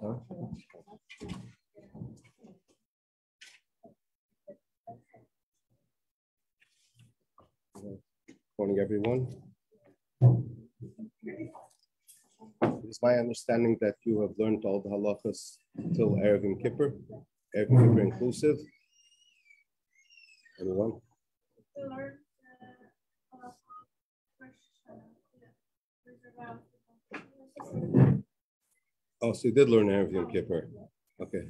Huh? Morning, everyone. It's my understanding that you have learned all the halachas till Erev Yom Kippur, Erev Yom Kippur inclusive. Anyone? Oh, so you did learn Erev Yom Kippur. Okay.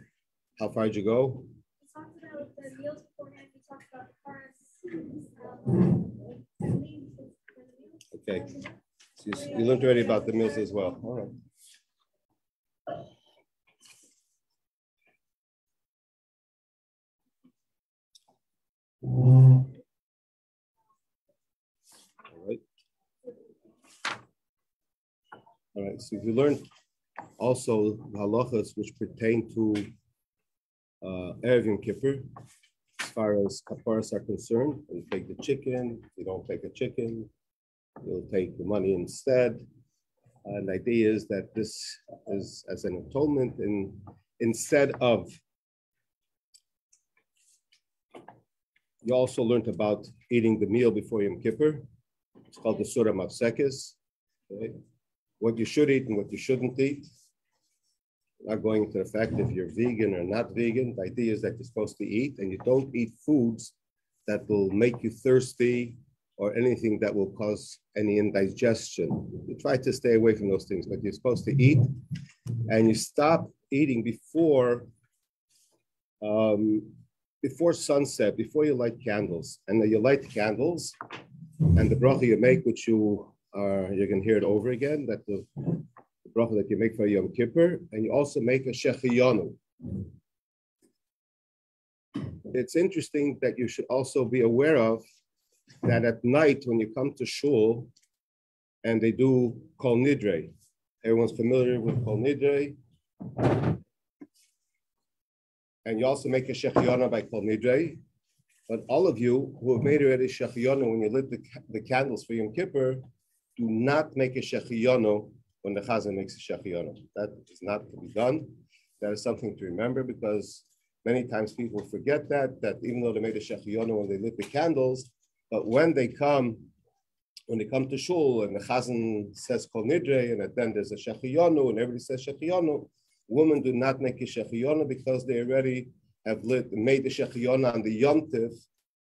How far did you go? We talked about the meals beforehand. We talked about the cars. Okay. So you learned already about the meals as well. All right. All right. All right. So if you learned also the halachas which pertain to Erev Yom Kippur, as far as kafaras are concerned, you take the chicken, you don't take a chicken, you'll take the money instead. And the idea is that this is as an atonement instead of. You also learned about eating the meal before Yom Kippur. It's called the Surah Mafsekes. Okay? What you should eat and what you shouldn't eat. Not going into the fact if you're vegan or not vegan. The idea is that you're supposed to eat, and you don't eat foods that will make you thirsty or anything that will cause any indigestion. You try to stay away from those things, but you're supposed to eat, and you stop eating before sunset, before you light candles. And then you light candles, and the bracha you make, which you're going to hear it over again, that the bracha that you make for Yom Kippur, and you also make a shechiyanu. It's interesting that you should also be aware of that at night when you come to shul and they do kol nidre. Everyone's familiar with kol nidre. And you also make a shechiyanu by kol nidre. But all of you who have made already shechiyanu when you lit the candles for Yom Kippur, do not make a shechiyanu when the chazan makes a shechiyanu. That is not to be done. That is something to remember, because many times people forget that even though they made a shechiyanu when they lit the candles, but when they come to shul and the chazan says kol nidre, and then there's a shechiyanu and everybody says shechiyanu, women do not make a shechiyanu because they already have made the shechiyanu on the Yom Tiv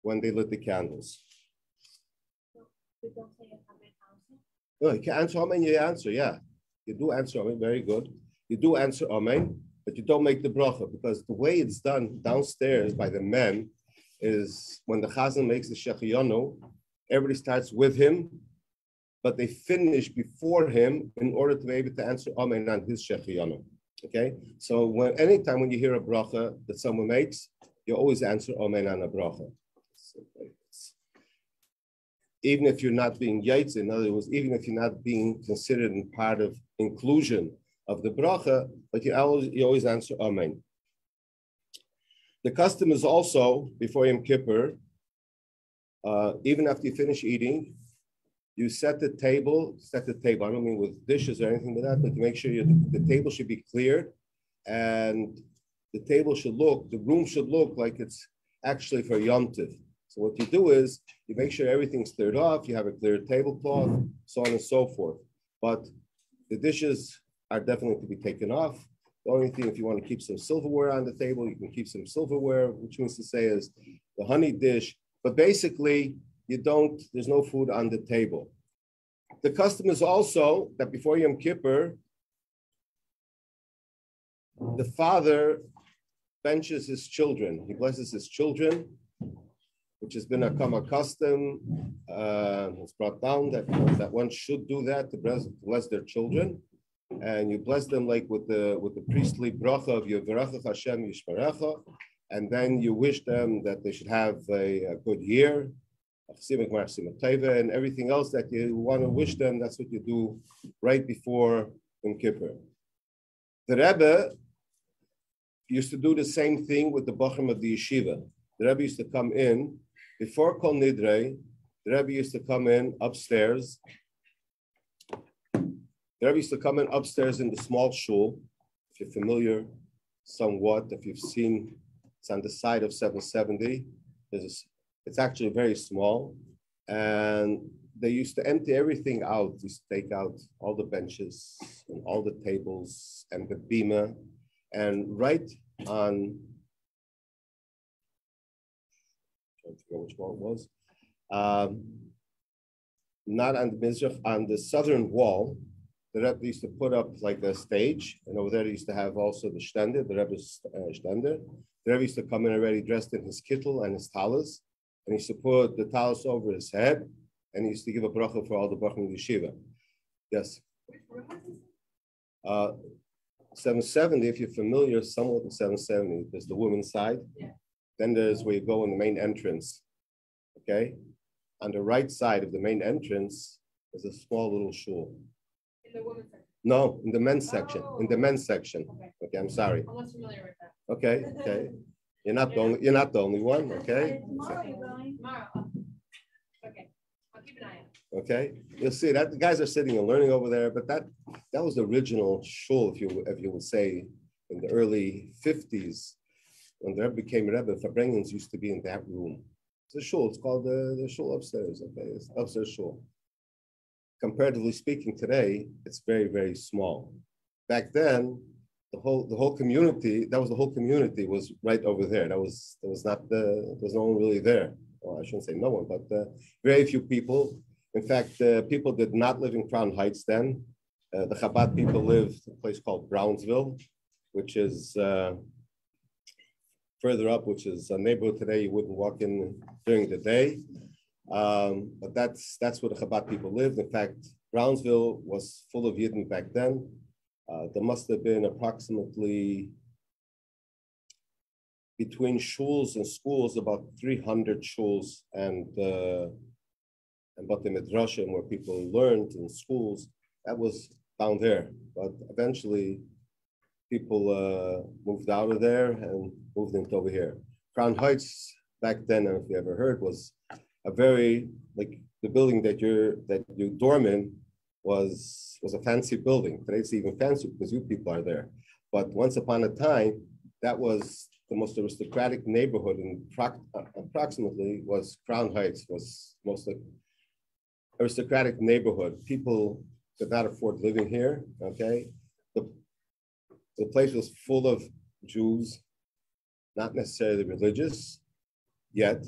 when they lit the candles. No, you can answer amen, you answer, yeah. You do answer amen, very good. You do answer amen, but you don't make the bracha, because the way it's done downstairs by the men is when the chazan makes the shechiyanu, everybody starts with him, but they finish before him in order to be able to answer amen on his shechiyanu. Okay? So anytime when you hear a bracha that someone makes, you always answer amen on a bracha. Even if you're not being yaitz, in other words, even if you're not being considered in part of inclusion of the bracha, but you always answer amen. The custom is also, before Yom Kippur, even after you finish eating, you set the table, I don't mean with dishes or anything like that, but you make sure the table should be cleared, and the room should look like it's actually for Yom Tiv. So what you do is, you make sure everything's cleared off, you have a clear tablecloth, so on and so forth. But the dishes are definitely to be taken off. The only thing, if you want to keep some silverware on the table, you can keep some silverware, which means to say is the honey dish. But basically, there's no food on the table. The custom is also that before Yom Kippur, the father benches his children. He blesses his children, which has become a custom. It's brought down that one should do that to bless their children. And you bless them like with the priestly bracha of Yevarachach Hashem Yishmerecha, and then you wish them that they should have a good year, and everything else that you want to wish them. That's what you do right before Yom Kippur. The Rebbe used to do the same thing with the Bachrim of the yeshiva. The Rebbe used to come in before Kol Nidre. The Rebbe used to come in upstairs. The Rebbe used to come in upstairs in the small shul. If if you're familiar somewhat, if you've seen, it's on the side of 770. It's actually very small. And they used to empty everything out. They used to take out all the benches and all the tables and the bima. And right on, I don't forget which one it was, not on the Mizrach, on the southern wall, the Rebbe used to put up like a stage, and over there he used to have also the stender, the Rebbe's stender. The Rebbe used to come in already dressed in his kittel and his talis, and he used to put the talis over his head, and he used to give a bracha for all the brachim in the yeshiva. Yes. 770, if you're familiar somewhat with 770, there's the women's side. Yeah. Then there's where you go in the main entrance. Okay? On the right side of the main entrance is a small little shul. In the women's section? No, in the men's section. In the men's section. Okay, I'm sorry. I'm less familiar with that. Okay, okay. You're not the only one, okay? Tomorrow you're going? Tomorrow. Okay. I'll keep an eye out. Okay. You'll see that the guys are sitting and learning over there, but that was the original shul, if you would say, in the early 50s. When the Rebbe became Rebbe, Fabrengens used to be in that room. It's a shul. It's called the shul upstairs. Okay, it's upstairs shul. Comparatively speaking, today it's very, very small. Back then, the whole community, that was the whole community, was right over there. There was no one really there. Well, I shouldn't say no one, but very few people. In fact, people did not live in Crown Heights then. The Chabad people lived in a place called Brownsville, which is further up, which is a neighborhood today you wouldn't walk in during the day. But that's where the Chabad people lived. In fact, Brownsville was full of Yidden back then. There must have been approximately, between shuls and schools, about 300 shuls and Bate Midrashim, where people learned in schools. That was down there. But eventually, people moved out of there and moved into over here. Crown Heights back then, if you ever heard, was a very, like, the building that you dorm in was a fancy building. Today it's even fancier because you people are there. But once upon a time, that was the most aristocratic neighborhood, and approximately was Crown Heights, was most aristocratic neighborhood. People could not afford living here, okay? The place was full of Jews, not necessarily religious yet,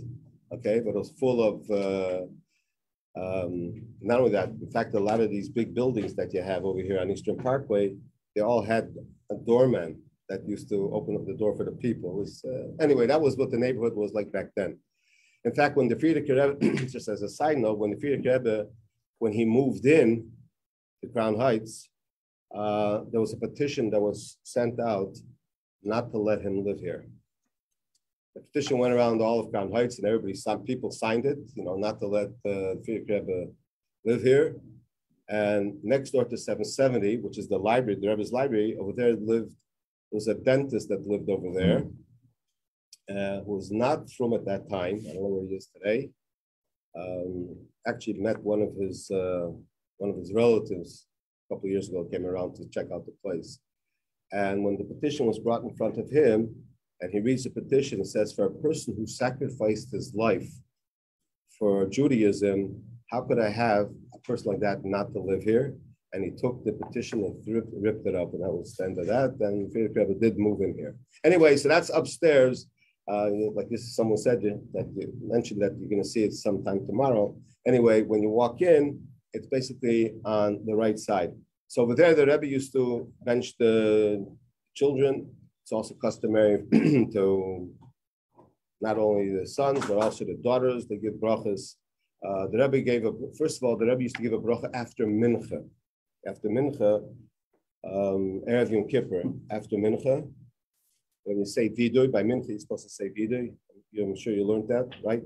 okay, but it was full of, not only that, in fact, a lot of these big buildings that you have over here on Eastern Parkway, they all had a doorman that used to open up the door for the people. It was, anyway, that was what the neighborhood was like back then. In fact, when the Frierdiker Rebbe, just as a side note, when the Frierdiker Rebbe, when he moved in to Crown Heights, there was a petition that was sent out not to let him live here. The petition went around all of Crown Heights, and some people signed it, not to let the Frierdiker Rebbe live here. And next door to 770, which is the library, the Rebbe's library, over there was a dentist that lived over there, who was not from at that time. I don't know where he is today. Actually met one of his relatives a couple of years ago, came around to check out the place. And when the petition was brought in front of him, and he reads the petition, it says, for a person who sacrificed his life for Judaism, how could I have a person like that not to live here? And he took the petition and ripped it up, and that was the end of that. Then Frierdiker Rebbe did move in here. Anyway, so that's upstairs. Like this, someone said that you mentioned that you're going to see it sometime tomorrow. Anyway, when you walk in, it's basically on the right side. So over there, the Rebbe used to bench the children. It's also customary to not only the sons, but also the daughters. They give brachas. The Rebbe first of all, the Rebbe used to give a bracha after mincha. After mincha, Erev Yom Kippur, after mincha. When you say vidoy, by mincha, you're supposed to say vidoy. I'm sure you learned that, right?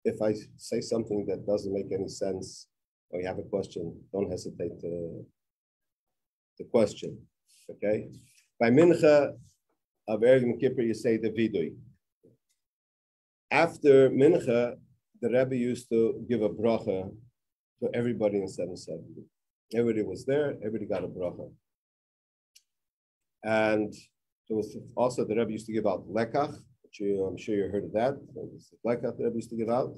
If I say something that doesn't make any sense, or you have a question, don't hesitate to question, okay? By mincha of Erev Yom Kippur, you say the vidoy. After mincha, the Rebbe used to give a bracha to everybody in 770. Everybody was there, everybody got a bracha. And there was also the Rebbe used to give out lekach, which I'm sure you heard of that. Lekach the Rebbe used to give out.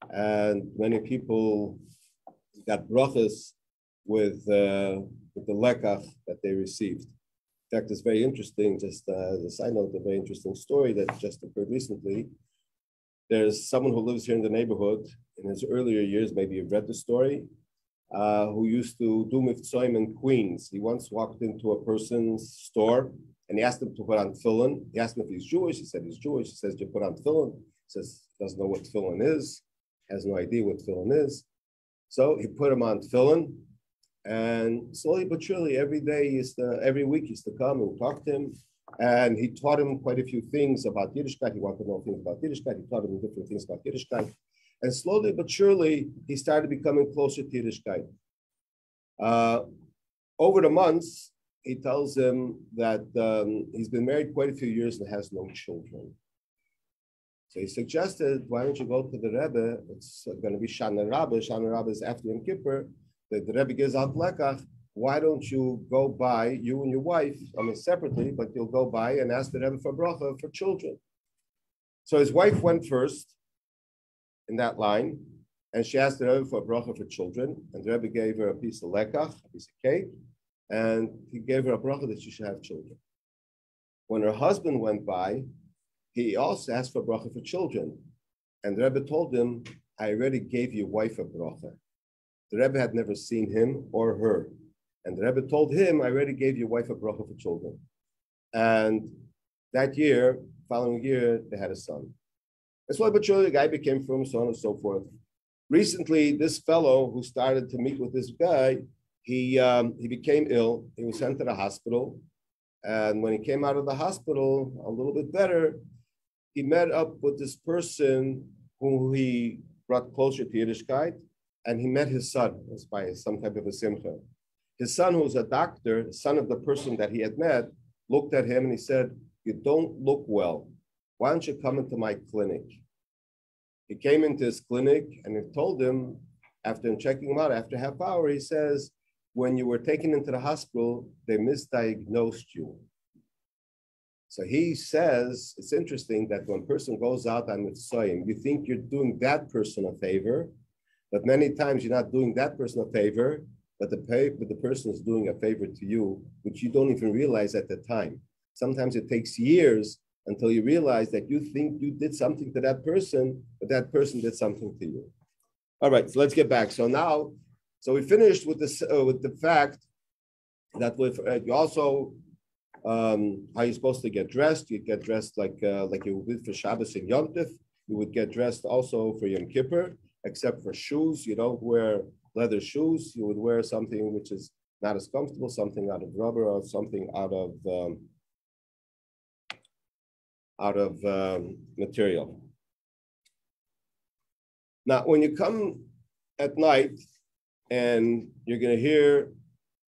And many people got brachas with the lekach that they received. In fact, it's very interesting, just as a side note, a very interesting story that just occurred recently. There's someone who lives here in the neighborhood. In his earlier years, maybe you've read the story, who used to do mitzvahim in Queens. He once walked into a person's store and he asked him to put on tefillin. He asked him if he's Jewish. He said he's Jewish. He says, "Do you put on tefillin?" He says, doesn't know what tefillin is, has no idea what tefillin is. So he put him on tefillin, and slowly but surely, every week he used to come and talk to him. And he taught him quite a few things about Yiddishkeit. He wanted to know things about Yiddishkeit. He taught him different things about Yiddishkeit. And slowly but surely, he started becoming closer to Yiddishkeit. Over the months, he tells him that he's been married quite a few years and has no children. So he suggested, why don't you go to the Rebbe? It's going to be Shana Rabbah. Shana Rabbah is after Yom Kippur. The Rebbe gives out lekach. Why don't you go by, you and your wife, separately, but you'll go by and ask the Rebbe for bracha for children. So his wife went first in that line, and she asked the Rebbe for bracha for children, and the Rebbe gave her a piece of lekach, a piece of cake, and he gave her a bracha that she should have children. When her husband went by, he also asked for bracha for children, and the Rebbe told him, I already gave your wife a bracha. The Rebbe had never seen him or her. And the Rebbe told him, I already gave your wife a bracha for children. And that year, following year, they had a son. That's why, but surely the guy became from so on and so forth. Recently, this fellow who started to meet with this guy, he became ill. He was sent to the hospital. And when he came out of the hospital, a little bit better, he met up with this person who he brought closer to Yiddishkeit, and he met his son. It was by some type of a simcha. His son, who was a doctor, the son of the person that he had met, looked at him and he said, you don't look well. Why don't you come into my clinic? He came into his clinic and he told him, after checking him out, after a half hour, he says, when you were taken into the hospital, they misdiagnosed you. So he says, it's interesting that when a person goes out on mitzvahim, you think you're doing that person a favor, but many times you're not doing that person a favor, but the person is doing a favor to you, which you don't even realize at the time. Sometimes it takes years until you realize that you think you did something to that person, but that person did something to you. All right, so let's get back. So we finished with this with the fact that with you also how you're supposed to get dressed. You get dressed like you would for Shabbos and Yom Tif. You would get dressed also for Yom Kippur, except for shoes. You don't wear leather shoes. You would wear something which is not as comfortable, something out of rubber or something out of material. Now, when you come at night and you're going to hear,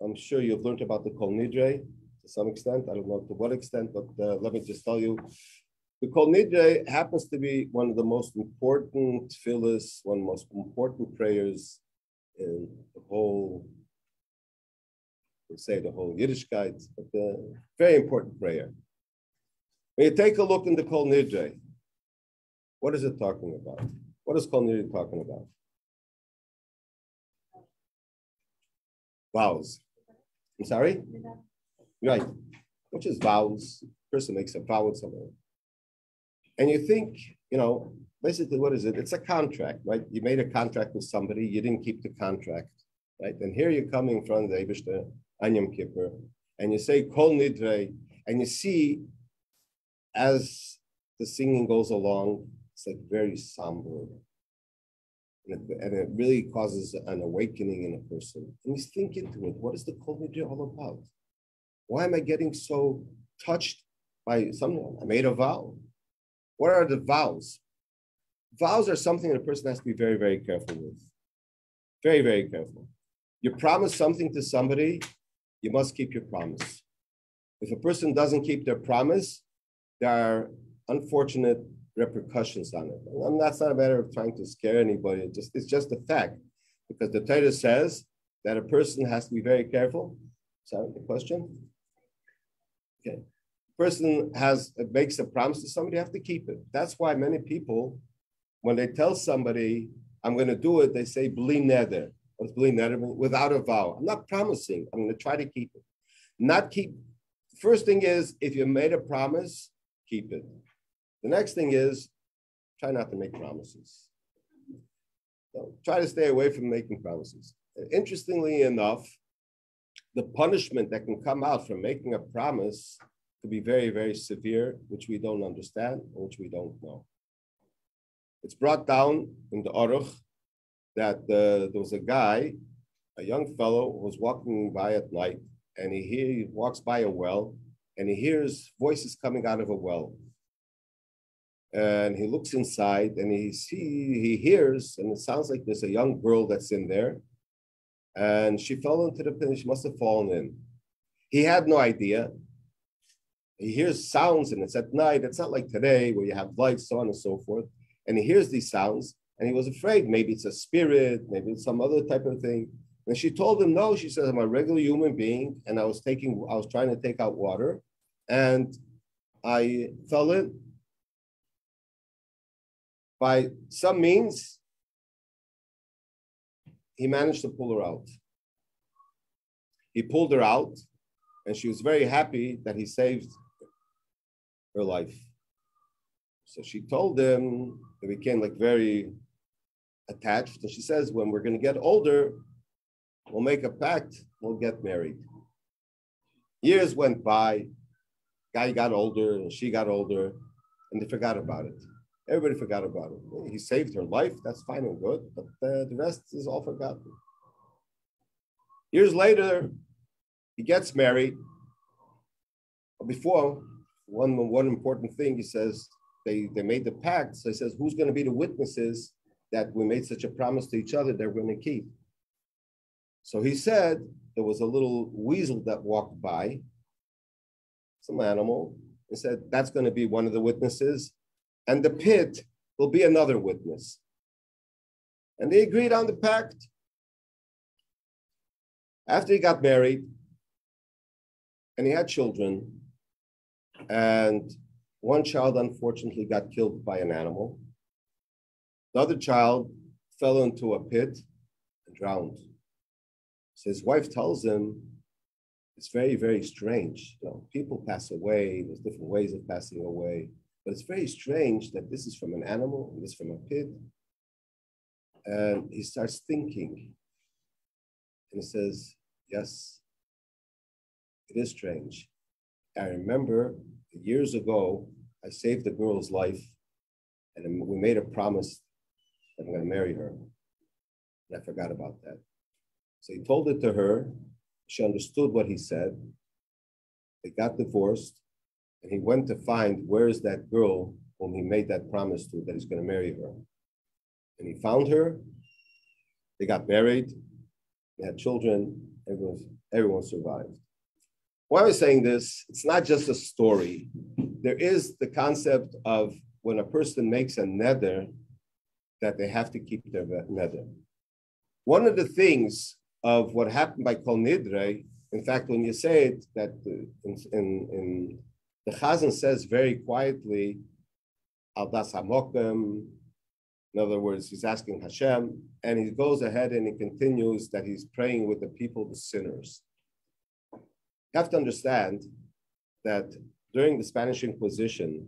I'm sure you've learned about the Kol Nidre to some extent. I don't know to what extent, but let me just tell you. The Kol Nidre happens to be one of the most important tefillas, one of the most important prayers in the whole, the whole Yiddishkeit, but a very important prayer. When you take a look in the Kol Nidre, what is it talking about? What is Kol Nidre talking about? Vows. I'm sorry? Right. Which is vows. A person makes a vow with someone. And you think, basically what is it? It's a contract, right? You made a contract with somebody, you didn't keep the contract, right? And here you're coming from the Eibishter on Yom Kippur, and you say Kol Nidre, and you see as the singing goes along, it's like very somber. And it really causes an awakening in a person. And you think into it, what is the Kol Nidre all about? Why am I getting so touched by something? I made a vow. What are the vows? Vows are something that a person has to be very, very careful with. Very, very careful. You promise something to somebody, you must keep your promise. If a person doesn't keep their promise, there are unfortunate repercussions on it. And that's not a matter of trying to scare anybody. It's just a fact. Because the Torah says that a person has to be very careful. Sorry, the question? Okay. Person makes a promise to somebody, you have to keep it. That's why many people, when they tell somebody, I'm going to do it, they say, bli neder. What's bli neder? Without a vow. I'm not promising. I'm going to try to keep it. Not keep. First thing is, if you made a promise, keep it. The next thing is, try not to make promises. So try to stay away from making promises. Interestingly enough, the punishment that can come out from making a promise could be very, very severe, which we don't understand, or which we don't know. It's brought down in the Aruch that there was a guy, a young fellow, who was walking by at night, and he walks by a well, and he hears voices coming out of a well. And he looks inside, and he hears, and it sounds like there's a young girl that's in there, and she fell into the pit, and she must have fallen in. He had no idea. He hears sounds, and it's at night. It's not like today where you have lights, so on and so forth. And he hears these sounds, and he was afraid. Maybe it's a spirit, maybe it's some other type of thing. And she told him, no. She says, I'm a regular human being, and I was trying to take out water, and I fell in. By some means, he managed to pull her out. He pulled her out, and she was very happy that he saved her life. So she told him, they became like very attached. And she says, when we're going to get older, we'll make a pact, we'll get married. Years went by, guy got older, and she got older, and they forgot about it. Everybody forgot about it. He saved her life, that's fine and good, but the rest is all forgotten. Years later, he gets married. But before, one important thing, he says, they made the pact. So he says, who's going to be the witnesses that we made such a promise to each other that we're going to keep? So he said, there was a little weasel that walked by, some animal, and said, that's going to be one of the witnesses. And the pit will be another witness. And they agreed on the pact. After he got married, and he had children, and one child unfortunately got killed by an animal. The other child fell into a pit and drowned. So his wife tells him, it's very, very strange. You know, people pass away, there's different ways of passing away. But it's very strange that this is from an animal, and this is from a pit. And he starts thinking. And he says, yes, it is strange. I remember years ago, I saved the girl's life, and we made a promise that I'm going to marry her. And I forgot about that. So he told it to her. She understood what he said. They got divorced. And he went to find where is that girl whom he made that promise to that he's going to marry her. And he found her. They got married. They had children. Everyone survived. Why am I saying this? It's not just a story. There is the concept of when a person makes a neder, that they have to keep their neder. One of the things of what happened by Kol Nidre, in fact, when you say it, that in the Chazan says very quietly, Al Das HaMokem, in other words, he's asking Hashem, and he goes ahead and he continues that he's praying with the people, the sinners. You have to understand that during the Spanish Inquisition,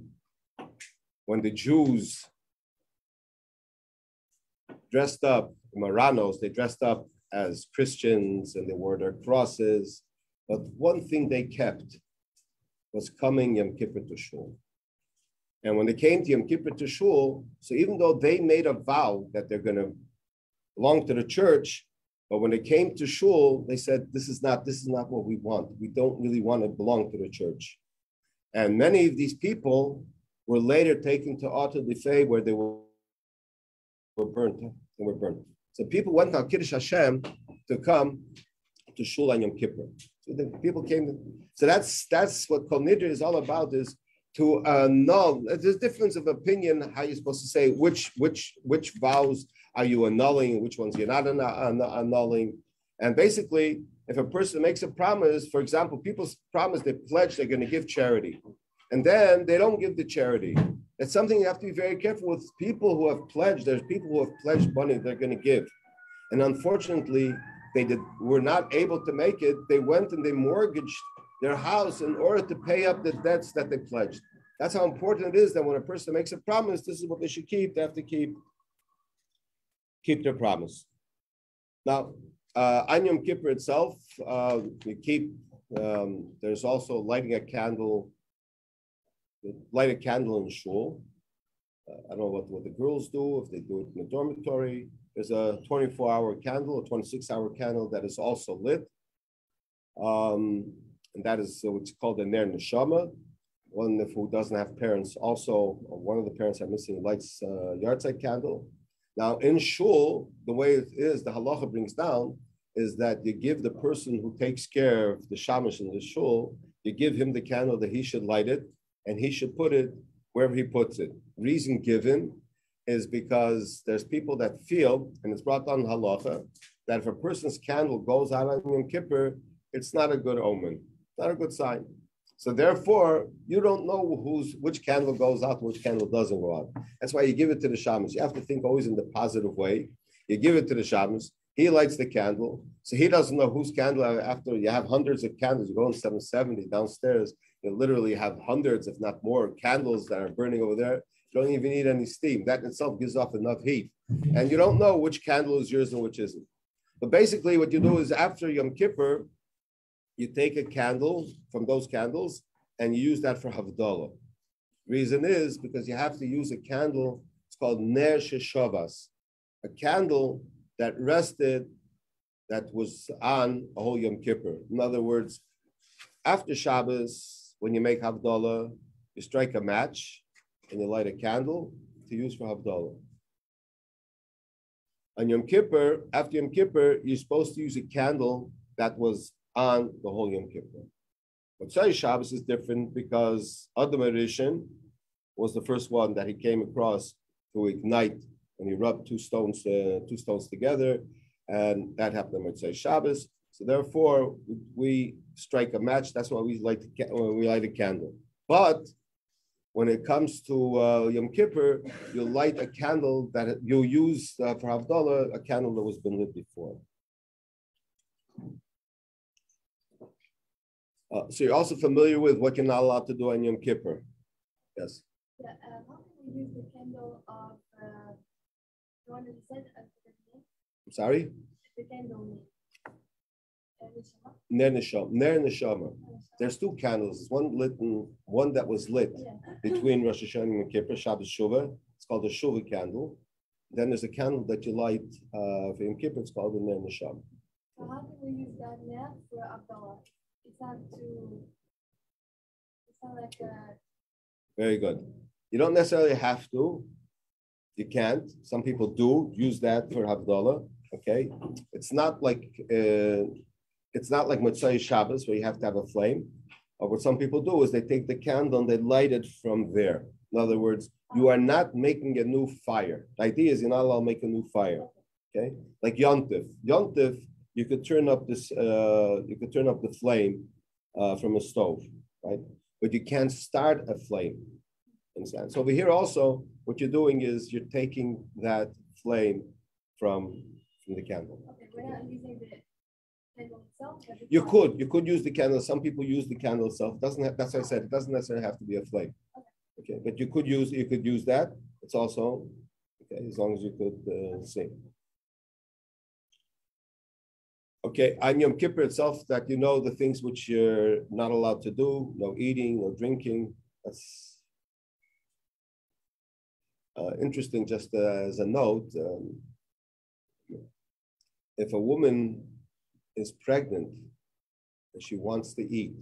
when the Jews dressed up, the Marranos, they dressed up as Christians and they wore their crosses, but one thing they kept was coming Yom Kippur to shul. And when they came to Yom Kippur to shul, so even though they made a vow that they're going to belong to the church, but when they came to shul, they said, this is not what we want. We don't really want to belong to the church. And many of these people were later taken to Auto de Fe, where they were burnt. They were burnt. So people went to Kiddush Hashem to come to shul on Yom Kippur. So the people came. So that's what Kol Nidre is all about, is to annul. There's a difference of opinion how you're supposed to say which vows are you annulling and which ones you're not annulling. And basically, if a person makes a promise, for example, people promise, they pledge they're going to give charity, and then they don't give the charity. It's something you have to be very careful with. People who have pledged, there's people who have pledged money they're going to give. And unfortunately, were not able to make it. They went and they mortgaged their house in order to pay up the debts that they pledged. That's how important it is that when a person makes a promise, this is what they should keep. They have to keep their promise. Now, on Yom Kippur itself, we keep, there's also lighting a candle, light a candle in shul. I don't know what the girls do, if they do it in the dormitory. There's a 24-hour candle, a 26-hour candle that is also lit. And that is what's called a Ner Neshama. One who doesn't have parents also, or one of the parents are missing, lights yahrzeit candle. Now in shul, the way it is, the halacha brings down, is that you give the person who takes care of the shamash in the shul, you give him the candle that he should light it, and he should put it wherever he puts it. Reason given is because there's people that feel, and it's brought down in halacha, that if a person's candle goes out on Yom Kippur, it's not a good omen, not a good sign. So therefore, you don't know which candle goes out, which candle doesn't go out. That's why you give it to the shamus. You have to think always in the positive way. You give it to the shamus. He lights the candle, so he doesn't know whose candle. After you have hundreds of candles, you go in 770 downstairs. You literally have hundreds, if not more, candles that are burning over there. You don't even need any steam. That in itself gives off enough heat, and you don't know which candle is yours and which isn't. But basically, what you do is after Yom Kippur, you take a candle from those candles and you use that for Havdalah. Reason is because you have to use a candle, it's called Ner Sheshavas, a candle that rested, that was on a whole Yom Kippur. In other words, after Shabbos, when you make Havdalah, you strike a match and you light a candle to use for Havdalah. On Yom Kippur, after Yom Kippur, you're supposed to use a candle that was on the whole Yom Kippur. But Motzei Shabbos is different because Adam Rishon was the first one that he came across to ignite, and he rubbed two stones together, and that happened on Motzei Shabbos. So therefore, we strike a match. That's why we light a candle. But when it comes to Yom Kippur, you light a candle that you use for Havdalah, a candle that was been lit before. So you're also familiar with what you're not allowed to do on Yom Kippur. Yes? Yeah, how can we use the candle of the one that you said? I'm sorry? The candle. Ner Neshama. There's two candles. One lit and one that was lit between Rosh Hashanah and Yom Kippur, Shabbos Shuvah. It's called the Shuvah candle. Then there's a candle that you light for Yom Kippur. It's called the Ner Neshama. So how can we use that ner for Abdullah? It's not like a... Very good. You don't necessarily have to. You can't. Some people do use that for Havdalah. Okay, it's not like Motzei Shabbos where you have to have a flame. Or what some people do is they take the candle and they light it from there. In other words, you are not making a new fire. The idea is you're not allowed to make a new fire. Okay, like Yontif. Yontif, you could turn up the flame from a stove, right? But you can't start a flame. Understand? So over here also, what you're doing is you're taking that flame from the candle. Okay, we're not using the candle itself. You could use the candle. Some people use the candle itself. That's what I said. It doesn't necessarily have to be a flame. Okay, but you could use that. It's also okay as long as you could see. Okay, on Yom Kippur itself, that you know the things which you're not allowed to do, no eating, no drinking. That's interesting, just as a note. If a woman is pregnant and she wants to eat,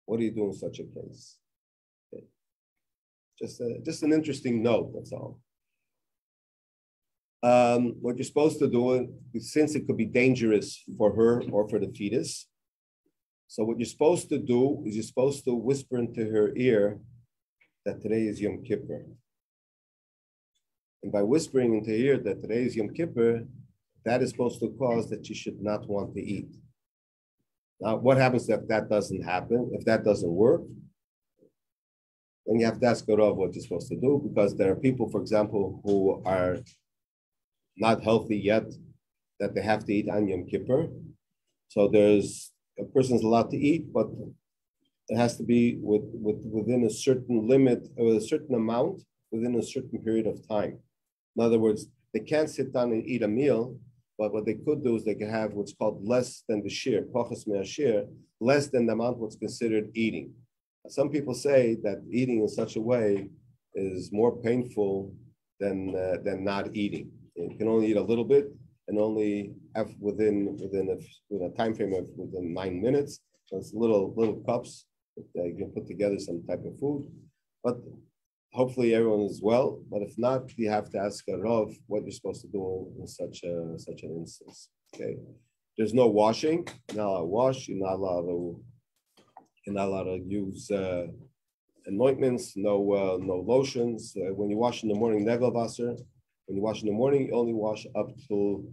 what do you do in such a case? Okay. Just an interesting note, that's all. What you're supposed to do, since it could be dangerous for her or for the fetus, so what you're supposed to do is you're supposed to whisper into her ear that today is Yom Kippur. And by whispering into her ear that today is Yom Kippur, that is supposed to cause that she should not want to eat. Now, what happens if that doesn't happen? If that doesn't work, then you have to ask a Rav what you're supposed to do, because there are people, for example, who are not healthy yet, that they have to eat on Yom Kippur. So there's a person's allowed to eat, but it has to be within a certain limit, or a certain amount, within a certain period of time. In other words, they can't sit down and eat a meal, but what they could do is they can have what's called less than the shir, pachas me'ashir, less than the amount what's considered eating. Some people say that eating in such a way is more painful than not eating. You can only eat a little bit and only have within a time frame of within 9 minutes. So it's little cups that you can put together some type of food. But hopefully everyone is well. But if not, you have to ask a Rav what you're supposed to do in such an instance. Okay, there's no washing. You're not allowed to wash. You're not allowed to use anointments. No lotions. When you wash in the morning, negel wasser. When you wash in the morning, you only wash up to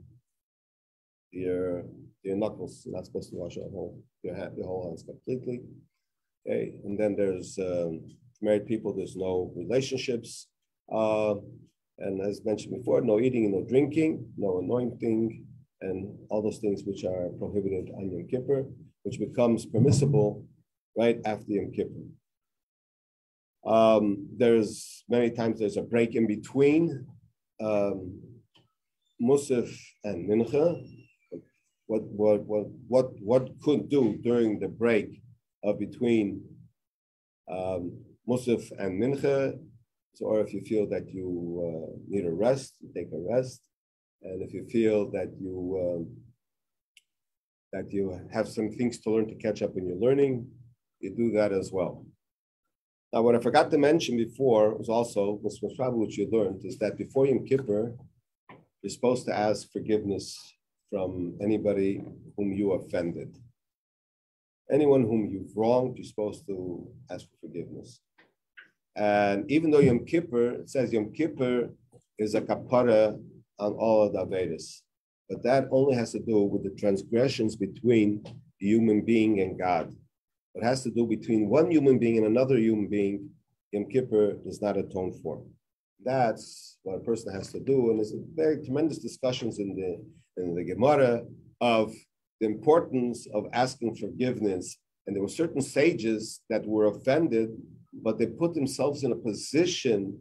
your knuckles. You're not supposed to wash your whole hands completely. Okay, and then there's married people. There's no relationships, and as mentioned before, no eating, no drinking, no anointing, and all those things which are prohibited on Yom Kippur, which becomes permissible right after Yom Kippur. There's many times there's a break in between Musaf and Mincha. What could do during the break of between Musaf and Mincha? So, or if you feel that you need a rest, you take a rest, and if you feel that you have some things to learn to catch up in your learning, you do that as well. Now, what I forgot to mention before was probably what you learned, is that before Yom Kippur, you're supposed to ask forgiveness from anybody whom you offended. Anyone whom you've wronged, you're supposed to ask for forgiveness. And even though Yom Kippur, it says Yom Kippur is a kapara on all of the Avedas, but that only has to do with the transgressions between the human being and God. What has to do between one human being and another human being, Yom Kippur does not atone for. That's what a person has to do. And there's very tremendous discussions in the Gemara of the importance of asking forgiveness. And there were certain sages that were offended, but they put themselves in a position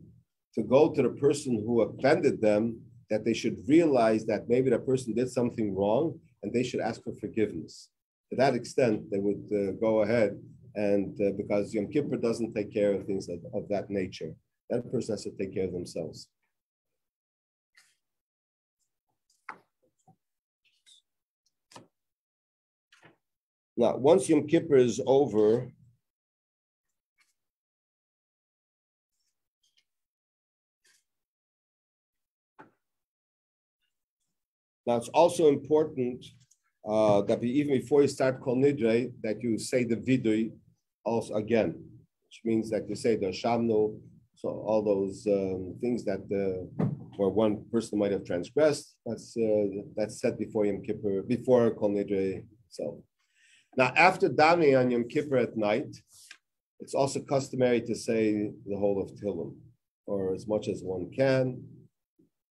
to go to the person who offended them, that they should realize that maybe that person did something wrong and they should ask for forgiveness. To that extent, they would go ahead and because Yom Kippur doesn't take care of things of that nature. That person has to take care of themselves. Now, once Yom Kippur is over, now it's also important that even before you start Kol Nidre, that you say the Vidui also again, which means that you say the Shamnu, so all those things that where one person might have transgressed, that's said before Yom Kippur, before Kol Nidre itself. Now, after davening on Yom Kippur at night, it's also customary to say the whole of Tehillim, or as much as one can.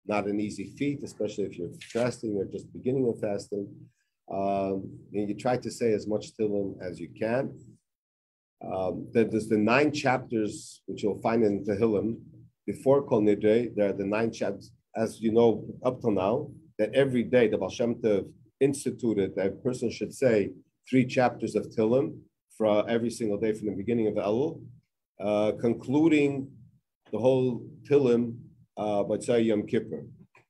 Not an easy feat, especially if you're fasting or just beginning of fasting. And you try to say as much Tehillim as you can. There's the 9 chapters which you'll find in Tehillim before Kol Nidre. There are the 9 chapters, as you know, up till now, that every day the Baal Shem Tov instituted that a person should say 3 chapters of Tehillim for every single day from the beginning of Elul, concluding the whole Tehillim by Yom Kippur.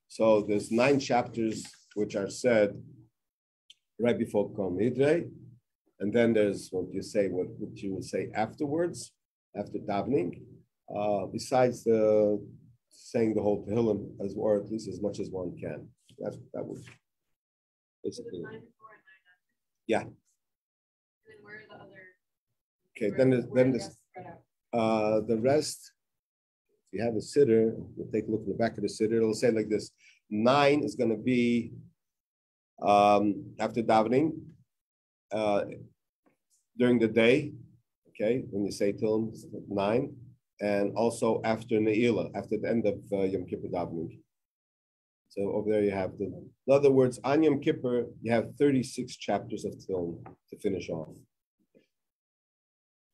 So there's 9 chapters which are said right before Kol Nidre, and then there's what you will say afterwards, after davening, besides saying the whole Tehillim, or at least as much as one can. That would basically. Yeah. And then where are the other? Okay, the rest. If you have a siddur, we'll take a look at the back of the siddur. It'll say like this: 9 is going to be after davening. during the day, okay, when you say till 9, and also after Ne'ilah, after the end of Yom Kippur davening. So over there you have in other words, on Yom Kippur, you have 36 chapters of Tehillim to finish off.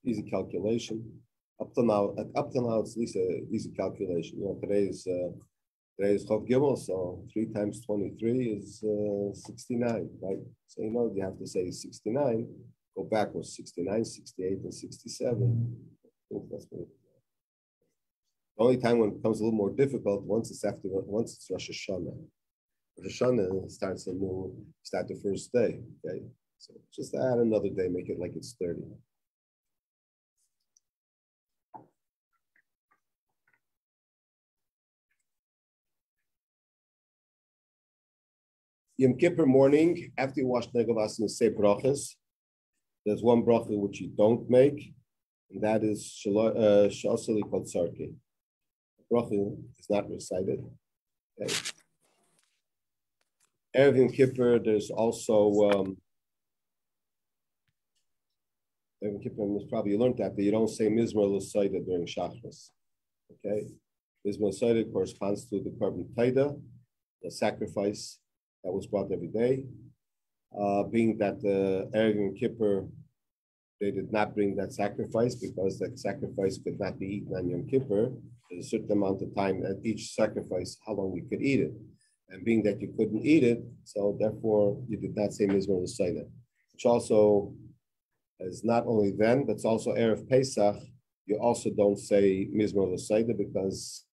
Easy calculation. Up till now, it's at least an easy calculation. You know, today is Chav Gimel, so 3 times 23 is 69, right? So you know you have to say 69. Go backwards, 69, 68, and 67. I think that's what it is. The only time when it becomes a little more difficult once it's Rosh Hashanah. Rosh Hashanah start the first day. Okay, so just add another day, make it like it's 30. Yom Kippur morning, after you wash Negavas and say brachas, there's one bracha which you don't make, and that is Shasali Kotsarki. Bracha is not recited. Okay. Erev Yom Kippur, there's also Erev Yom Kippur, probably you learned that you don't say Mizmor L'Saida during Shachris. Okay, Mizmor L'Saida corresponds to the Korban Taida, the sacrifice that was brought every day. Being that the Erev Yom Kippur, they did not bring that sacrifice because that sacrifice could not be eaten on Yom Kippur. There's a certain amount of time at each sacrifice, how long you could eat it. And being that you couldn't eat it, so therefore you did not say Mizmor L'Saida, which also is not only then, but it's also Erev Pesach. You also don't say Mizmor L'Saida because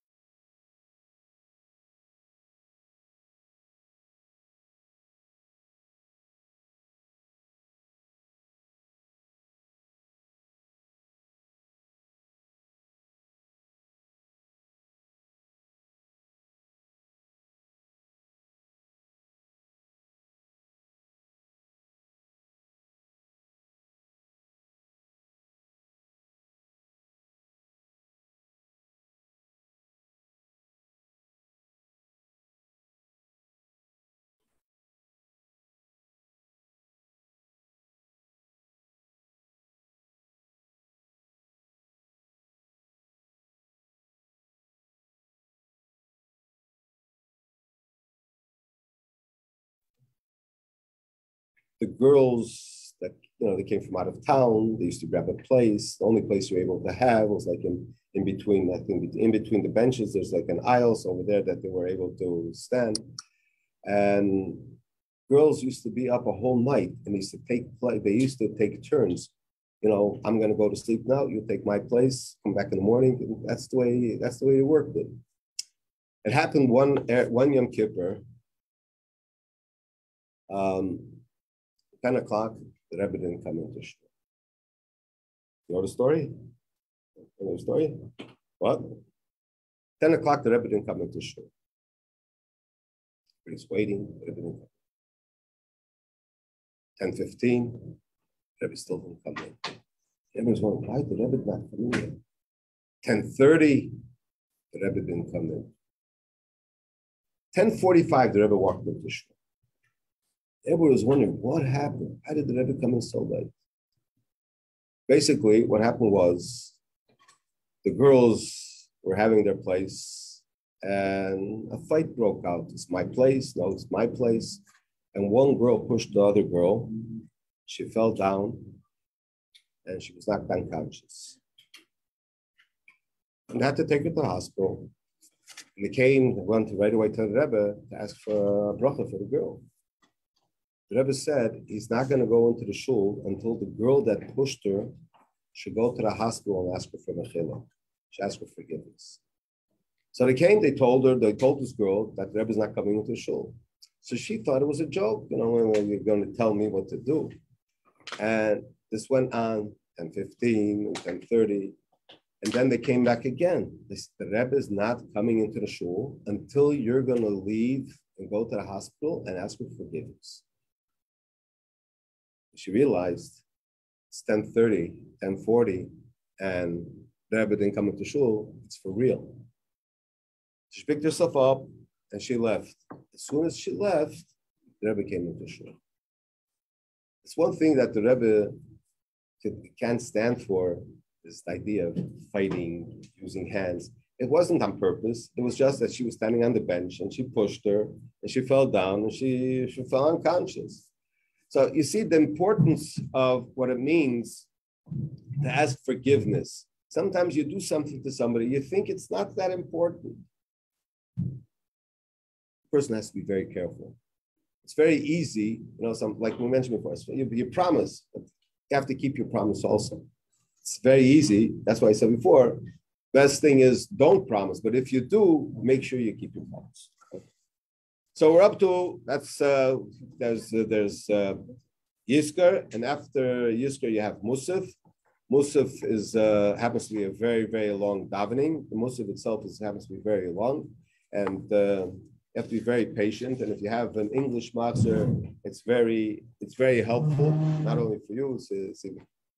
the girls that they came from out of town, they used to grab a place. The only place you were able to have was like in between, I think in between the benches, there's like an aisle over there that they were able to stand. And girls used to be up a whole night and they used to take turns. I'm gonna go to sleep now, you take my place, come back in the morning. And that's the way it worked. It happened one Yom Kippur. 10 o'clock, the Rebbe didn't come into shul. You know the story? What? 10 o'clock, the Rebbe didn't come into shul. He's waiting, the Rebbe didn't come. 10:15, the Rebbe still didn't come in. Everyone's wondering, why the Rebbe not coming in? 10:30, the Rebbe didn't come in. 10:45, the Rebbe walked into shul. Everyone was wondering, what happened? How did the Rebbe come in so late? Basically, what happened was the girls were having their place and a fight broke out. It's my place. No, it's my place. And one girl pushed the other girl. She fell down and she was knocked unconscious. And they had to take her to the hospital. And they went right away to the Rebbe to ask for a bracha for the girl. The Rebbe said he's not going to go into the shul until the girl that pushed her should go to the hospital and ask her for mechila. She asked for forgiveness. So they told this girl that the Rebbe is not coming into the shul. So she thought it was a joke, you're going to tell me what to do. And this went on 10:15, 10:30, and then they came back again. The Rebbe is not coming into the shul until you're going to leave and go to the hospital and ask for forgiveness. She realized it's 10:30, 10:40, and the Rebbe didn't come into shul. It's for real. She picked herself up and she left. As soon as she left, the Rebbe came into shul. It's one thing that the Rebbe can't stand for, this idea of fighting, using hands. It wasn't on purpose. It was just that she was standing on the bench and she pushed her and she fell down and she fell unconscious. So you see the importance of what it means to ask forgiveness. Sometimes you do something to somebody, you think it's not that important. The person has to be very careful. It's very easy, like we mentioned before, you promise, but you have to keep your promise also. It's very easy. That's why I said before, best thing is don't promise, but if you do, make sure you keep your promise. So we're up to, there's Yizkor, and after Yizkor you have Musaf. Musaf is happens to be a very, very long davening. The Musaf itself happens to be very long, and you have to be very patient. And if you have an English matzah, it's very helpful, not only for you, it's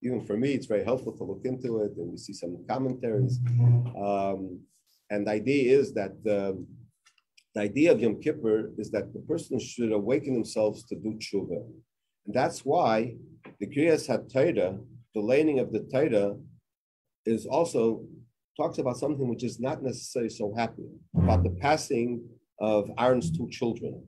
even for me, it's very helpful to look into it, and you see some commentaries. And the idea is that the idea of Yom Kippur is that the person should awaken themselves to do tshuva. And that's why the Kriyas HaTorah, the laning of the Torah, is also talks about something which is not necessarily so happy, about the passing of Aaron's two children.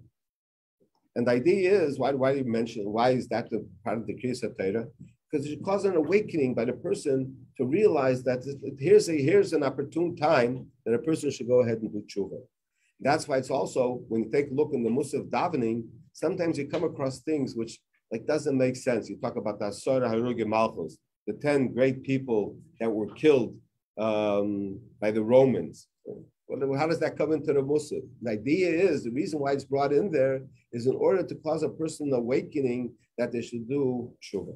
And the idea is, why do you mention, why is that the part of the Kriyas HaTorah? Because it should cause an awakening by the person to realize that here's an opportune time that a person should go ahead and do tshuva. That's why it's also, when you take a look in the Musaf davening, sometimes you come across things which doesn't make sense. You talk about the Asara Haruge Malchus, the 10 great people that were killed by the Romans. Well, how does that come into the Musaf? The idea is, the reason why it's brought in there is in order to cause a person an awakening that they should do tshuva.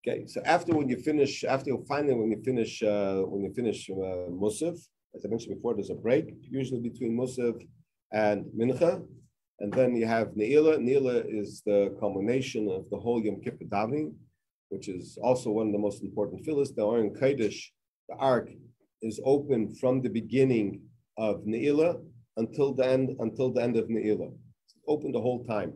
Okay, so when you finish Musaf, as I mentioned before, there's a break, usually between Musaf and Mincha, and then you have Ne'ilah. Ne'ilah is the culmination of the whole Yom Kippur davening, which is also one of the most important phyllis. The Aron Kodesh, the Ark, is open from the beginning of Ne'ilah until the end of Ne'ilah. It's open the whole time,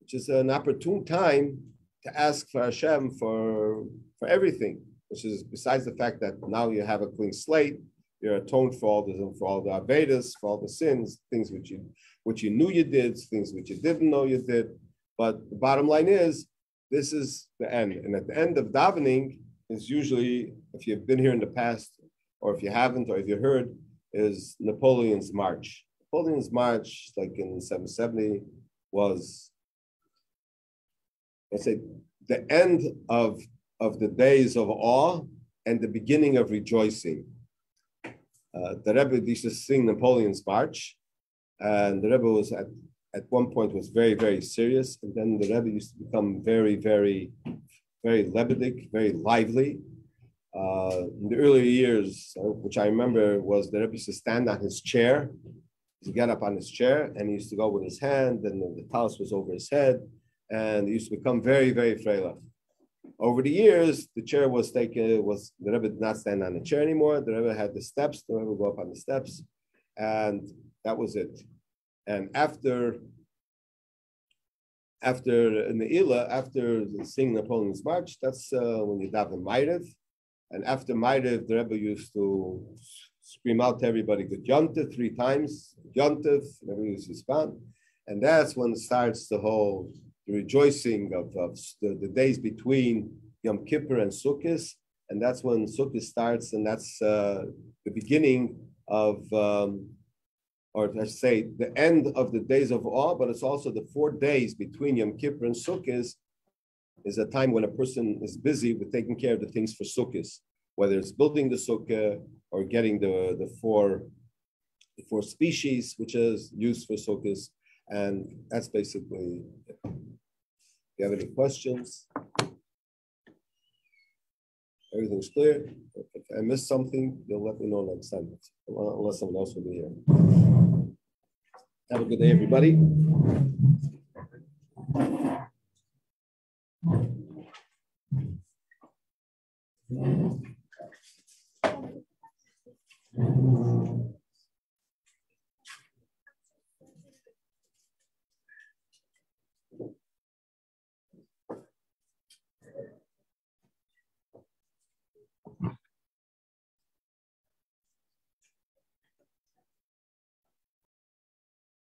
which is an opportune time to ask for Hashem for everything, which is besides the fact that now you have a clean slate, you're atoned for all the Avedas, for all the sins, things which you knew you did, things which you didn't know you did. But the bottom line is, this is the end. And at the end of davening is usually, if you've been here in the past, or if you haven't, or if you heard, is Napoleon's March. Napoleon's March, like in 770, was, let's say, the end of the days of awe and the beginning of rejoicing. The Rebbe used to sing Napoleon's March, and the Rebbe was at one point was very, very serious, and then the Rebbe used to become very, very, very lebedik, very lively. In the earlier years, which I remember, was the Rebbe used to stand on his chair, to get up on his chair, and he used to go with his hand, and the talis was over his head, and he used to become very, very freilich. Over the years, the chair the Rebbe did not stand on the chair anymore. The Rebbe had the steps, the Rebbe would go up on the steps, and that was it. And after Ne'ilah, after singing Napoleon's March, that's when you daven Ma'ariv. And after Ma'ariv, the Rebbe used to scream out to everybody, "Good Yontif," 3 times, Yontif, and everybody used to respond. And that's when it starts the rejoicing of the days between Yom Kippur and Sukkot, and that's when Sukkot starts, and that's the beginning of, or I should say, the end of the days of awe, but it's also the 4 days between Yom Kippur and Sukkot is a time when a person is busy with taking care of the things for Sukkot, whether it's building the Sukkah or getting the four species, which is used for Sukkot, and that's basically it. If you have any questions, everything's clear. If I missed something, you'll let me know next time, unless someone else will be here. Have a good day, everybody.